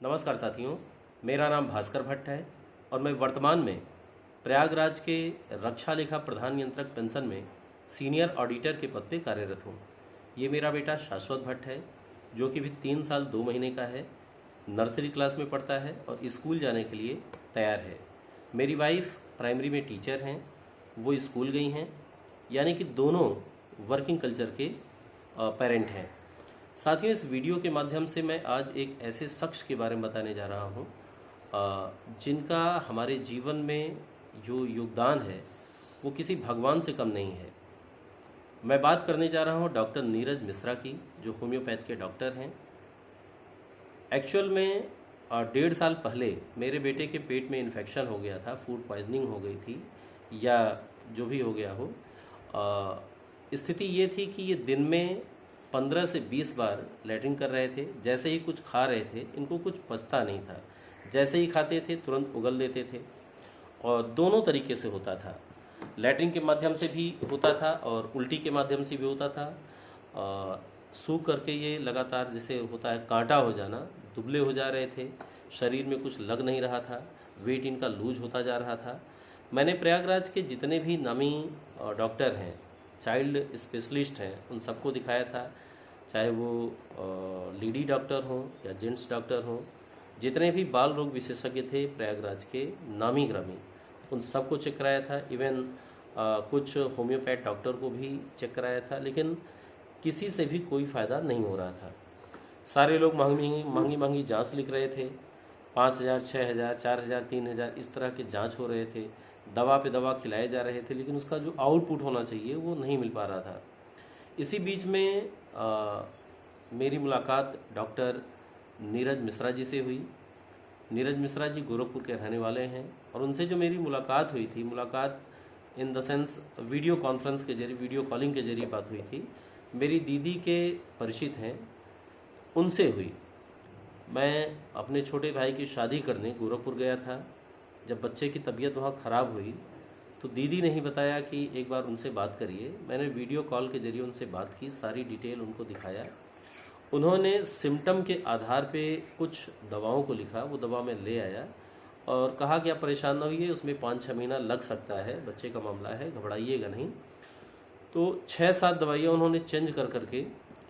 नमस्कार साथियों, मेरा नाम भास्कर भट्ट है और मैं वर्तमान में प्रयागराज के रक्षा लेखा प्रधान नियंत्रक पेंशन में सीनियर ऑडिटर के पद पे कार्यरत हूँ। ये मेरा बेटा शाश्वत भट्ट है जो कि भी 3 साल 2 महीने का है, नर्सरी क्लास में पढ़ता है और स्कूल जाने के लिए तैयार है। मेरी वाइफ प्राइमरी में टीचर हैं, वो स्कूल गई हैं, यानी कि दोनों वर्किंग कल्चर के पेरेंट हैं। साथियों, इस वीडियो के माध्यम से मैं आज एक ऐसे शख्स के बारे में बताने जा रहा हूँ जिनका हमारे जीवन में जो योगदान है वो किसी भगवान से कम नहीं है। मैं बात करने जा रहा हूँ डॉक्टर नीरज मिश्रा की, जो होम्योपैथ के डॉक्टर हैं। एक्चुअल में 1.5 साल पहले मेरे बेटे के पेट में इन्फेक्शन हो गया था, फूड पॉइजनिंग हो गई थी या जो भी हो गया हो। स्थिति ये थी कि ये दिन में 15 से 20 बार लैट्रिन कर रहे थे। जैसे ही कुछ खा रहे थे, इनको कुछ पचता नहीं था। जैसे ही खाते थे तुरंत उगल देते थे और दोनों तरीके से होता था। लैट्रिन के माध्यम से भी होता था और उल्टी के माध्यम से भी होता था। सूख करके ये लगातार जैसे होता है कांटा हो जाना, दुबले हो जा रहे थे, शरीर में कुछ लग नहीं रहा था, वेट इनका लूज होता जा रहा था। मैंने प्रयागराज के जितने भी नामी डॉक्टर हैं, चाइल्ड स्पेशलिस्ट हैं, उन सबको दिखाया था, चाहे वो लेडी डॉक्टर हों या जेंट्स डॉक्टर हों। जितने भी बाल रोग विशेषज्ञ थे प्रयागराज के नामी ग्रामी, उन सबको चेक कराया था। इवन कुछ होम्योपैथ डॉक्टर को भी चेक कराया था, लेकिन किसी से भी कोई फ़ायदा नहीं हो रहा था। सारे लोग महंगी महंगी जांच लिख रहे थे। 5,000, 6,000, 4,000, 3,000 इस तरह के जांच हो रहे थे। दवा पे दवा खिलाए जा रहे थे, लेकिन उसका जो आउटपुट होना चाहिए वो नहीं मिल पा रहा था। इसी बीच में मेरी मुलाकात डॉक्टर नीरज मिश्रा जी से हुई। नीरज मिश्रा जी गोरखपुर के रहने वाले हैं और उनसे जो मेरी मुलाकात हुई थी, मुलाकात in the sense video conference के जरिए, वीडियो कॉलिंग के जरिए बात हुई थी। मेरी दीदी के परिचित हैं, उनसे हुई। मैं अपने छोटे भाई की शादी करने गोरखपुर गया था। जब बच्चे की तबीयत वहाँ ख़राब हुई तो दीदी ने ही बताया कि एक बार उनसे बात करिए। मैंने वीडियो कॉल के जरिए उनसे बात की, सारी डिटेल उनको दिखाया। उन्होंने सिम्टम के आधार पे कुछ दवाओं को लिखा, वो दवा मैं ले आया और कहा कि आप परेशान ना होइए, उसमें 5-6 महीना लग सकता है, बच्चे का मामला है, घबराइएगा नहीं। तो 6-7 दवाइयाँ उन्होंने चेंज कर करके,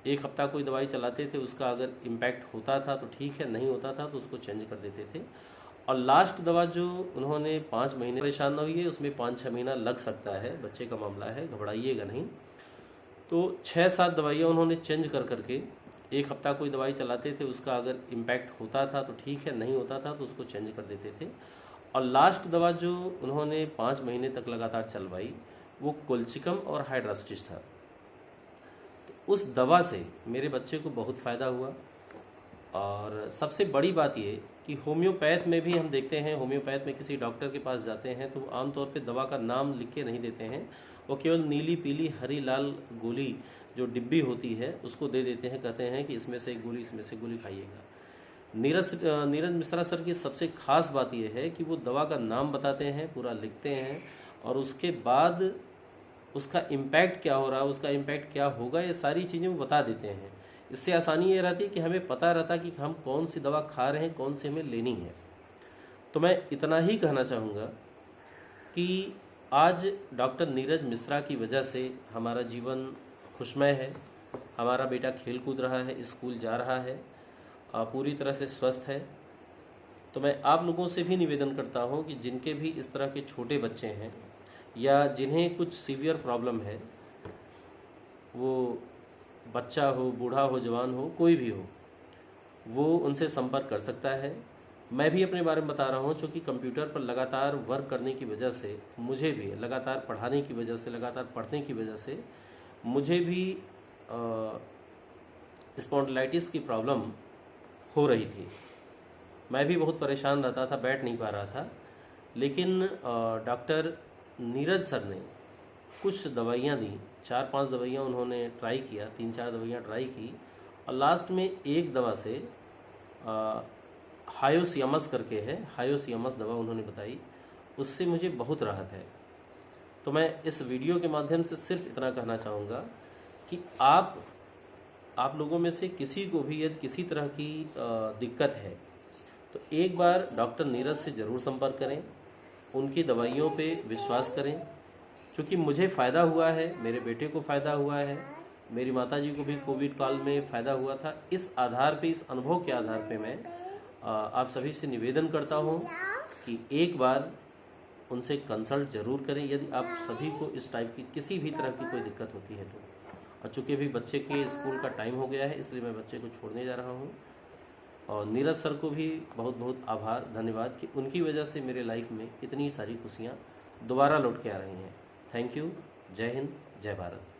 एक हफ्ता कोई दवाई चलाते थे, उसका अगर इम्पैक्ट होता था तो ठीक है, नहीं होता था तो उसको चेंज कर देते थे। और लास्ट दवा जो उन्होंने 5 महीने, परेशान ना होइए, उसमें 5-6 महीना लग सकता है, बच्चे का मामला है, घबराइएगा नहीं। तो 6-7 दवाइयाँ उन्होंने चेंज कर करके, एक हफ्ता कोई दवाई चलाते थे, उसका अगर इम्पैक्ट होता था तो ठीक है, नहीं होता था तो उसको चेंज कर देते थे। और लास्ट दवा जो उन्होंने 5 महीने तक लगातार चलवाई, वो कोल्चिकम और हाइड्रास्टिस था। तो उस दवा से मेरे बच्चे को बहुत फ़ायदा हुआ। और सबसे बड़ी बात ये कि होम्योपैथ में भी हम देखते हैं, होम्योपैथ में किसी डॉक्टर के पास जाते हैं तो आमतौर पे दवा का नाम लिख के नहीं देते हैं, वो केवल नीली पीली हरी लाल गोली जो डिब्बी होती है उसको दे देते हैं, कहते हैं कि इसमें से एक गोली, इसमें से गोली खाइएगा। नीरज मिश्रा सर की सबसे खास बात यह है कि वो दवा का नाम बताते हैं, पूरा लिखते हैं और उसके बाद उसका इम्पैक्ट क्या हो रहा है, उसका इम्पैक्ट क्या होगा, ये सारी चीज़ें वो बता देते हैं। इससे आसानी ये रहती है कि हमें पता रहता कि हम कौन सी दवा खा रहे हैं, कौन सी हमें लेनी है। तो मैं इतना ही कहना चाहूँगा कि आज डॉक्टर नीरज मिश्रा की वजह से हमारा जीवन खुशमय है। हमारा बेटा खेल कूद रहा है, स्कूल जा रहा है, पूरी तरह से स्वस्थ है। तो मैं आप लोगों से भी निवेदन करता हूँ कि जिनके भी इस तरह के छोटे बच्चे हैं या जिन्हें कुछ सीवियर प्रॉब्लम है, वो बच्चा हो, बूढ़ा हो, जवान हो, कोई भी हो, वो उनसे संपर्क कर सकता है। मैं भी अपने बारे में बता रहा हूँ, चूँकि कंप्यूटर पर लगातार वर्क करने की वजह से, मुझे भी लगातार पढ़ाने की वजह से, लगातार पढ़ने की वजह से मुझे भी स्पॉन्डिलाइटिस की प्रॉब्लम हो रही थी। मैं भी बहुत परेशान रहता था, बैठ नहीं पा रहा था। लेकिन डॉक्टर नीरज सर ने कुछ दवाइयाँ दी, 4-5 दवाइयाँ उन्होंने ट्राई किया, 3-4 दवाइयाँ ट्राई की और लास्ट में एक दवा से हायोसियामस करके है, हायोसियामस दवा उन्होंने बताई, उससे मुझे बहुत राहत है। तो मैं इस वीडियो के माध्यम से सिर्फ इतना कहना चाहूँगा कि आप लोगों में से किसी को भी यदि किसी तरह की दिक्कत है तो एक बार डॉक्टर नीरज से ज़रूर संपर्क करें, उनकी दवाइयों पे विश्वास करें। चूँकि मुझे फ़ायदा हुआ है, मेरे बेटे को फ़ायदा हुआ है, मेरी माताजी को भी कोविड काल में फ़ायदा हुआ था। इस आधार पे, इस अनुभव के आधार पे मैं आप सभी से निवेदन करता हूँ कि एक बार उनसे कंसल्ट ज़रूर करें यदि आप सभी को इस टाइप की किसी भी तरह की कोई दिक्कत होती है तो। और चूँकि अभी बच्चे के स्कूल का टाइम हो गया है, इसलिए मैं बच्चे को छोड़ने जा रहा हूँ। और नीरज सर को भी बहुत बहुत आभार, धन्यवाद कि उनकी वजह से मेरे लाइफ में इतनी सारी खुशियाँ दोबारा लौट के आ रही हैं। Thank you. जय हिंद, जय भारत।